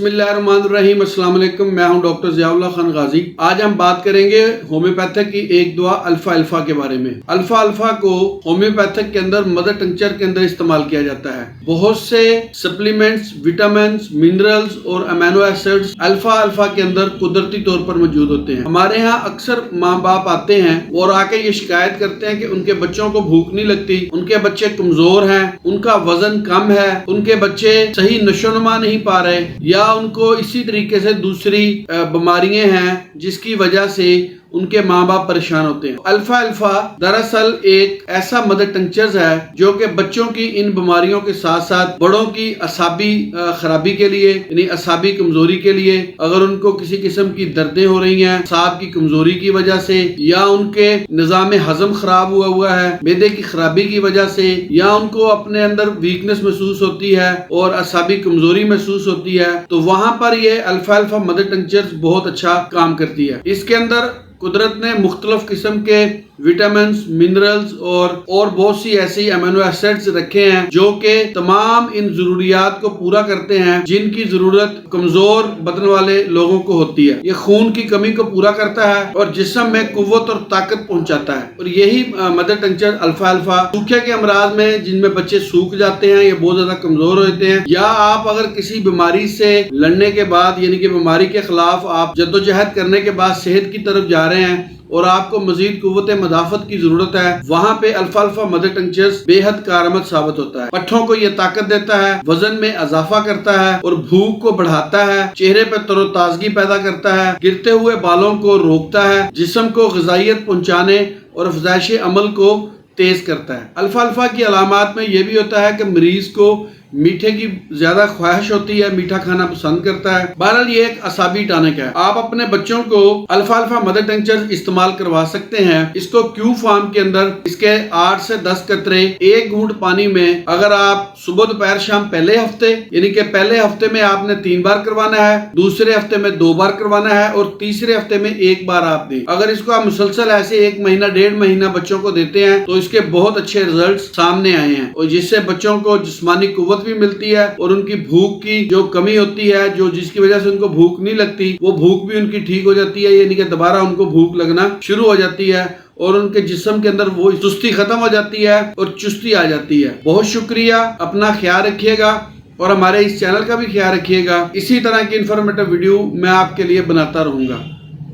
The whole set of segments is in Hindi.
बिस्मिल्लाहिर्रहमानिर्रहीम। अस्सलाम वालेकुम। मैं हूं डॉक्टर ज़ियाउल्लाह खान गाजी। आज हम बात करेंगे होम्योपैथिक की एक दवा अल्फा के बारे में। अल्फा को होम्योपैथिक के अंदर मदर टिंक्चर के अंदर इस्तेमाल किया जाता है। बहुत से सप्लीमेंट्स, विटामिन, मिनरल्स और अमीनो एसिड्स अल्फा के अंदर कुदरती तौर पर मौजूद होते हैं। हमारे यहाँ अक्सर माँ बाप आते हैं और आके ये शिकायत करते हैं कि उनके बच्चों को भूख नहीं लगती, उनके बच्चे कमजोर हैं, उनका वजन कम है, उनके बच्चे सही नशोनुमा नहीं पा रहे, या उनको इसी तरीके से दूसरी बीमारियां हैं जिसकी वजह से उनके माँ बाप परेशान होते हैं। अल्फा दरअसल एक ऐसा मदर टिंक्चर है जो कि बच्चों की इन बीमारियों के साथ साथ बड़ों की असाबी खराबी के लिए, यानी असाबी कमजोरी के लिए, अगर उनको किसी किस्म की दर्दें हो रही हैं असाब की कमजोरी की वजह से, या उनके निजाम हजम खराब हुआ है मैदे की खराबी की वजह से, या उनको अपने अंदर वीकनेस महसूस होती है और असाबी कमजोरी महसूस होती है, तो वहां पर ये अल्फा मदर टिंक्चर बहुत अच्छा काम करती है। इसके अंदर कुदरत ने मुख्तलिफ किस्म के विटामिन, मिनरल्स और बहुत सी ऐसी अमीनो एसिड्स रखे हैं जो कि तमाम इन जरूरियात को पूरा करते हैं जिनकी जरूरत कमजोर बदन वाले लोगों को होती है। ये खून की कमी को पूरा करता है और जिस्म में कुव्वत और ताकत पहुंचाता है। और यही मदर टिंक्चर अल्फा सूखे के अमराज में, जिनमें बच्चे सूख जाते हैं या बहुत ज्यादा कमजोर होते हैं, या आप अगर किसी बीमारी से लड़ने के बाद, यानी कि बीमारी के खिलाफ आप जद्दोजहद करने के बाद सेहत की तरफ जा रहे हैं और आपको मजीद कुव्वत मदाफत की जरूरत है, वहाँ पे अल्फा मदर टिंक्चर बेहद कारआमद साबित होता है। पट्ठों को ये ताकत देता है, वजन में इजाफा करता है और भूख को बढ़ाता है, चेहरे पे तरोताजगी पैदा करता है, गिरते हुए बालों को रोकता है, जिस्म को ग़िज़ाइयत पहुँचाने और अफ़ज़ाइश अमल को तेज करता है। अल्फा की अलामात में यह भी होता है कि मरीज को मीठे की ज्यादा ख्वाहिश होती है, मीठा खाना पसंद करता है। बहरहाल ये एक असाबी टॉनिक है। आप अपने बच्चों को अल्फा मदर टिंक्चर इस्तेमाल करवा सकते हैं। इसको क्यू फॉर्म के अंदर इसके 8 से 10 कतरे 1 घूंट पानी में, अगर आप सुबह दोपहर शाम पहले हफ्ते, यानी कि पहले हफ्ते में आपने 3 बार करवाना है, दूसरे हफ्ते में 2 बार करवाना है और तीसरे हफ्ते में 1 बार आप दें। अगर इसको आप मुसलसल ऐसे 1 महीना 1.5 महीना बच्चों को देते हैं तो इसके बहुत अच्छे रिजल्ट सामने आए हैं, और जिससे बच्चों को जिस्मानी कुव्वत भी मिलती है और उनकी भूख की जो कमी होती है, जो जिसकी वजह से उनको भूख नहीं लगती, वो भूख भी उनकी ठीक हो जाती है, यानी कि दोबारा उनको भूख लगना शुरू हो जाती है और उनके जिस्म के अंदर वो सुस्ती खत्म हो जाती है और चुस्ती आ जाती है। बहुत शुक्रिया, अपना ख्याल रखिएगा और हमारे इस चैनल का भी ख्याल रखिएगा। इसी तरह की इंफॉर्मेटिव वीडियो मैं आपके लिए बनाता रहूंगा।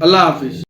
अल्लाह हाफिज।